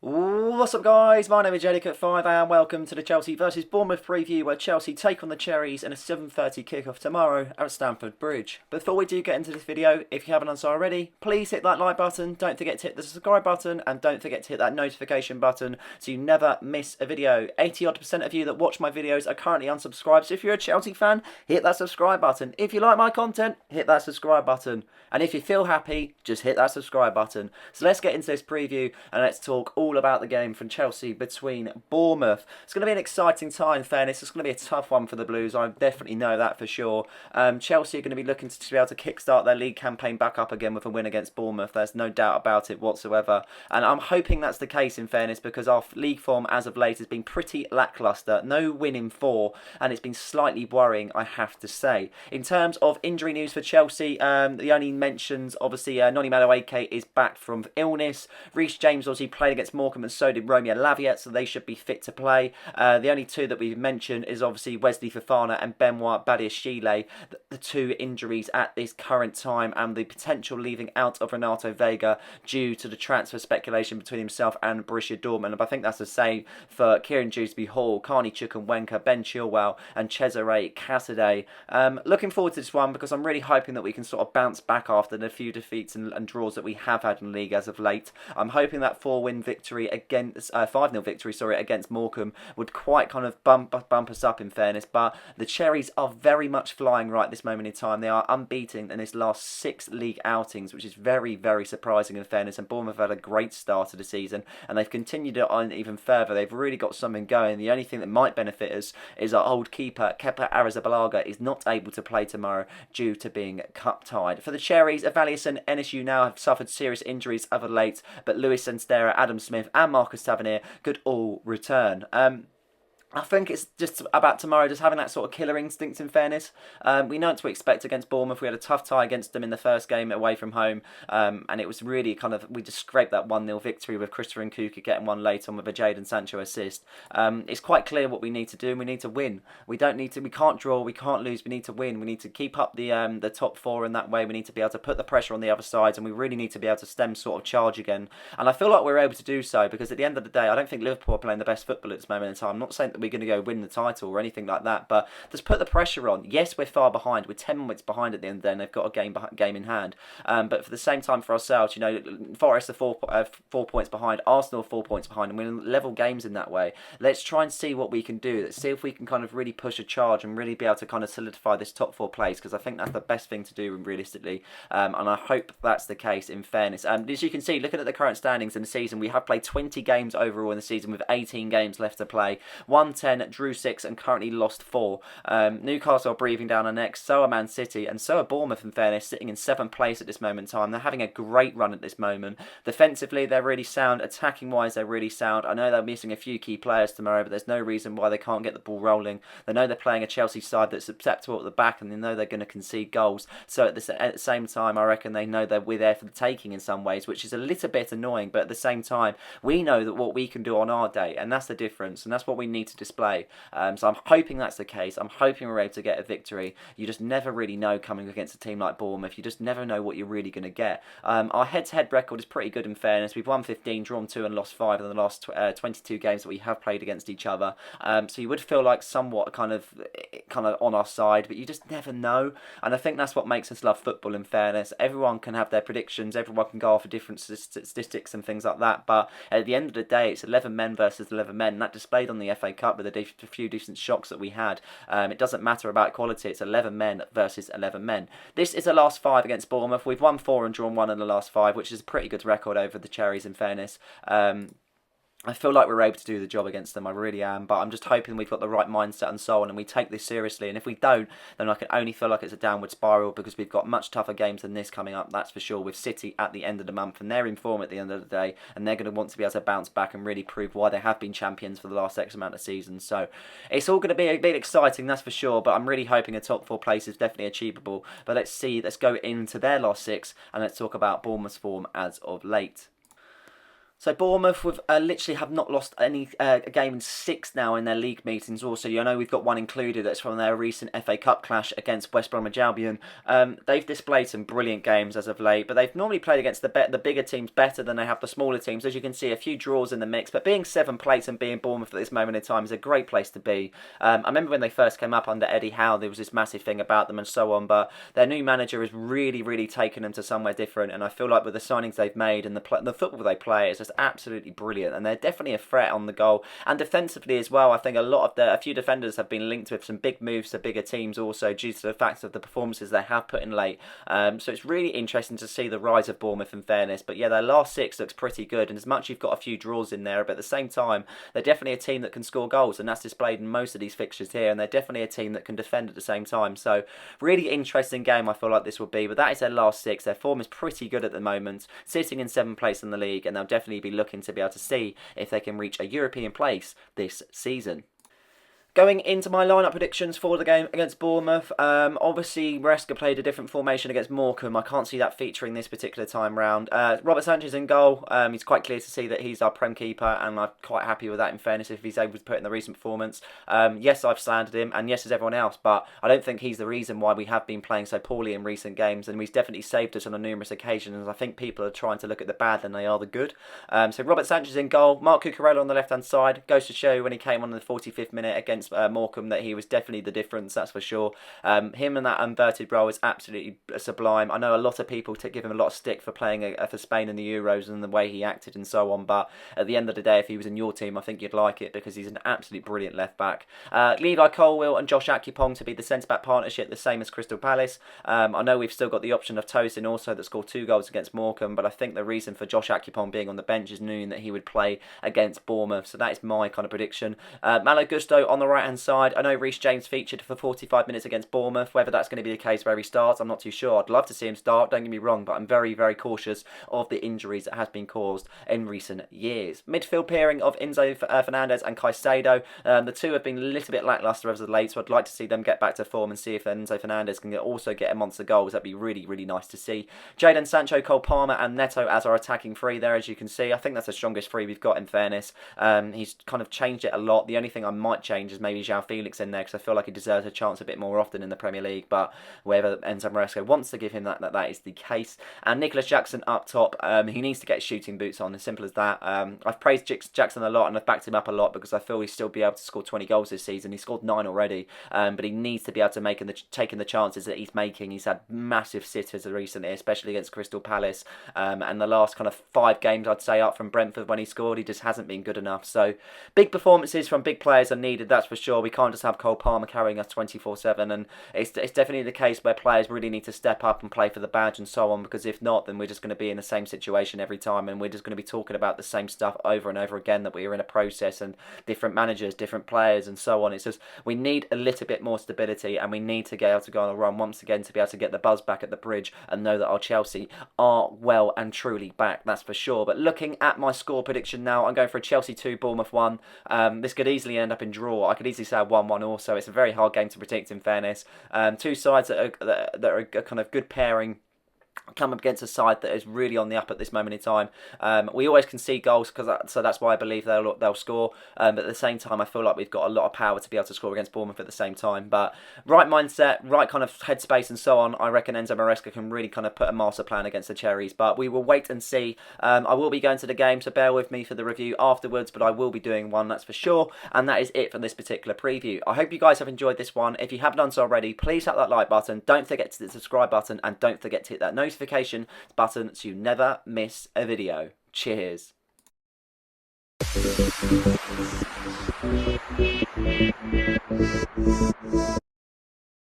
What's up guys, my name is Jellycut5 and welcome to the Chelsea vs Bournemouth preview where Chelsea take on the Cherries in a 7:30 kickoff tomorrow at Stamford Bridge. Before we do get into this video, if you haven't done so already, please hit that like button, don't forget to hit the subscribe button and don't forget to hit that notification button so you never miss a video. 80% of you that watch my videos are currently unsubscribed, so if you're a Chelsea fan, hit that subscribe button. If you like my content, hit that subscribe button. And if you feel happy, just hit that subscribe button. So let's get into this preview and let's talk all about the game from Chelsea between Bournemouth. It's going to be an exciting time, in fairness. It's going to be a tough one for the Blues. I definitely know that for sure. Chelsea are going to be looking to be able to kickstart their league campaign back up again with a win against Bournemouth. There's no doubt about it whatsoever. And I'm hoping that's the case, in fairness, because our league form as of late has been pretty lacklustre. No win in 4, and it's been slightly worrying, I have to say. In terms of injury news for Chelsea, the only mentions, obviously, Noni Madueke is back from illness. Reece James obviously played against Morecambe and so did Romeo Lavia, so they should be fit to play. The only two that we've mentioned is obviously Wesley Fofana and Benoit Badiashile, the two injuries at this current time, and the potential leaving out of Renato Vega due to the transfer speculation between himself and Borussia Dortmund. But I think that's the same for Kieran Dewsbury-Hall, Carney Chukwuemeka, Ben Chilwell and Cesare Casadei. Looking forward to this one because I'm really hoping that we can sort of bounce back after the few defeats and draws that we have had in the league as of late. I'm hoping that 4-win victory against 5-0 victory, against Morecambe would quite kind of bump us up, in fairness. But the Cherries are very much flying right this moment in time. They are unbeaten in this last 6 league outings, which is very, very surprising, in fairness. And Bournemouth have had a great start to the season, and they've continued it on even further. They've really got something going. The only thing that might benefit us is our old keeper, Kepa Arrizabalaga, is not able to play tomorrow due to being cup-tied. For the Cherries, Avalius and NSU now have suffered serious injuries of late, but Luis Sanstera, Adam Smith and Marcus Tavernier could all return. I think it's just about tomorrow, just having that sort of killer instinct, in fairness. We know what to expect against Bournemouth. We had a tough tie against them in the first game away from home, and it was really kind of, we just scraped that 1-0 victory with Christopher Nkunku getting one late on with a Jadon Sancho assist. It's quite clear what we need to do, and we need to win. We can't draw, we can't lose, we need to win. We need to keep up the top 4 in that way. We need to be able to put the pressure on the other side, and we really need to be able to stem sort of charge again. And I feel like we're able to do so, because at the end of the day, I don't think Liverpool are playing the best football at this moment in time. I'm not saying that we're going to go win the title or anything like that, but just put the pressure on. Yes, we're far behind. We're 10 minutes behind at the end of the day, and they've got a game in hand. But for the same time for ourselves, Forest are 4 points behind, Arsenal are 4 points behind, and we're in level games in that way. Let's try and see what we can do. Let's see if we can kind of really push a charge and really be able to kind of solidify this top 4 place, because I think that's the best thing to do realistically. And I hope that's the case, in fairness. As you can see, looking at the current standings in the season, we have played 20 games overall in the season with 18 games left to play. Won 10, drew 6 and currently lost 4. Newcastle are breathing down our necks, so are Man City, and so are Bournemouth, in fairness, sitting in 7th place at this moment in time. They're having a great run at this moment. Defensively, they're really sound. Attacking wise, they're really sound. I know they're missing a few key players tomorrow, but there's no reason why they can't get the ball rolling. They know they're playing a Chelsea side that's susceptible at the back, and they know they're going to concede goals. So at the same time, I reckon they know that we're there for the taking in some ways, which is a little bit annoying, but at the same time, we know that what we can do on our day, and that's the difference, and that's what we need to display. So I'm hoping that's the case. I'm hoping we're able to get a victory. You just never really know coming against a team like Bournemouth. You just never know what you're really going to get. Our head-to-head record is pretty good, in fairness. We've won 15, drawn 2 and lost 5 in the last 22 games that we have played against each other. So you would feel like somewhat kind of on our side, but you just never know. And I think that's what makes us love football, in fairness. Everyone can have their predictions. Everyone can go off for different statistics and things like that. But at the end of the day, it's 11 men versus 11 men. And that displayed on the FA Cup with a few decent shocks that we had. It doesn't matter about quality. It's 11 men versus 11 men. This is the last 5 against Bournemouth. We've won 4 and drawn 1 in the last 5, which is a pretty good record over the Cherries, in fairness. I feel like we're able to do the job against them. I really am. But I'm just hoping we've got the right mindset and so on, and we take this seriously. And if we don't, then I can only feel like it's a downward spiral, because we've got much tougher games than this coming up, that's for sure, with City at the end of the month. And they're in form at the end of the day, and they're going to want to be able to bounce back and really prove why they have been champions for the last X amount of seasons. So it's all going to be a bit exciting, that's for sure. But I'm really hoping a top 4 place is definitely achievable. But let's go into their last 6, and let's talk about Bournemouth's form as of late. So Bournemouth literally have not lost any game in 6 now in their league meetings. Also, you know we've got one included that's from their recent FA Cup clash against West Bromwich Albion. They've displayed some brilliant games as of late, but they've normally played against the bigger teams better than they have the smaller teams. As you can see, a few draws in the mix, but being 7th place and being Bournemouth at this moment in time is a great place to be. I remember when they first came up under Eddie Howe, there was this massive thing about them and so on, but their new manager has really taken them to somewhere different, and I feel like with the signings they've made and the football they play, it's just absolutely brilliant, and they're definitely a threat on the goal and defensively as well. I think a few defenders have been linked with some big moves to bigger teams also due to the fact of the performances they have put in late. So it's really interesting to see the rise of Bournemouth in fairness. But yeah, their last 6 looks pretty good, and as much you've got a few draws in there, but at the same time they're definitely a team that can score goals, and that's displayed in most of these fixtures here, and they're definitely a team that can defend at the same time. So really interesting game I feel like this will be, but that is their last 6. Their form is pretty good at the moment, sitting in 7th place in the league, and they'll definitely be looking to be able to see if they can reach a European place this season. Going into my lineup predictions for the game against Bournemouth, obviously Maresca played a different formation against Morecambe. I can't see that featuring this particular time round. Robert Sanchez in goal. It's quite clear to see that he's our Prem keeper, and I'm quite happy with that in fairness if he's able to put in the recent performance. Yes, I've slandered him, and yes, as everyone else, but I don't think he's the reason why we have been playing so poorly in recent games, and he's definitely saved us on numerous occasions. I think people are trying to look at the bad than they are the good. So Robert Sanchez in goal. Mark Cucurella on the left-hand side. Goes to show when he came on in the 45th minute against Morecambe that he was definitely the difference, that's for sure. Him and that inverted role is absolutely sublime. I know a lot of people give him a lot of stick for playing for Spain in the Euros and the way he acted and so on, but at the end of the day, if he was in your team, I think you'd like it because he's an absolutely brilliant left back. Levi Colwill and Josh Akupong to be the centre back partnership, the same as Crystal Palace. I know we've still got the option of Tosin also that scored 2 goals against Morecambe, but I think the reason for Josh Akupong being on the bench is knowing that he would play against Bournemouth, so that is my kind of prediction. Malo Gusto on the right hand side. I know Reece James featured for 45 minutes against Bournemouth. Whether that's going to be the case where he starts, I'm not too sure. I'd love to see him start, don't get me wrong, but I'm very cautious of the injuries that have been caused in recent years. Midfield pairing of Enzo Fernandez and Caicedo. The two have been a little bit lacklustre as of late, so I'd like to see them get back to form and see if Enzo Fernandez can also get a monster goals. That'd be really nice to see. Jadon Sancho, Cole Palmer and Neto as our attacking three there, as you can see. I think that's the strongest three we've got in fairness. He's kind of changed it a lot. The only thing I might change is maybe João Felix in there, because I feel like he deserves a chance a bit more often in the Premier League, but whether Enzo Maresca wants to give him that is the case. And Nicholas Jackson up top, he needs to get shooting boots on, as simple as that. I've praised Jackson a lot and I've backed him up a lot because I feel he'll still be able to score 20 goals this season. He scored 9 already, but he needs to be able to taking the chances that he's making. He's had massive sitters recently, especially against Crystal Palace, and the last kind of 5 games I'd say up from Brentford when he scored, he just hasn't been good enough. So big performances from big players are needed, that's for sure. We can't just have Cole Palmer carrying us 24/7, and it's definitely the case where players really need to step up and play for the badge and so on, because if not, then we're just going to be in the same situation every time, and we're just going to be talking about the same stuff over and over again, that we are in a process and different managers, different players and so on. It's just we need a little bit more stability, and we need to get able to go on a run once again to be able to get the buzz back at the Bridge and know that our Chelsea are well and truly back, that's for sure. But looking at my score prediction now, I'm going for a Chelsea 2, Bournemouth 1. This could easily end up in draw. I could easily say a 1-1 also. It's a very hard game to predict in fairness. Two sides that are a kind of good pairing come up against a side that is really on the up at this moment in time. We always concede goals, so that's why I believe they'll score. But at the same time, I feel like we've got a lot of power to be able to score against Bournemouth at the same time. But right mindset, right kind of headspace and so on, I reckon Enzo Maresca can really kind of put a master plan against the Cherries. But we will wait and see. I will be going to the game, so bear with me for the review afterwards, but I will be doing one, that's for sure. And that is it for this particular preview. I hope you guys have enjoyed this one. If you haven't done so already, please hit that like button. Don't forget to hit the subscribe button, and don't forget to hit that notification button so you never miss a video. Cheers.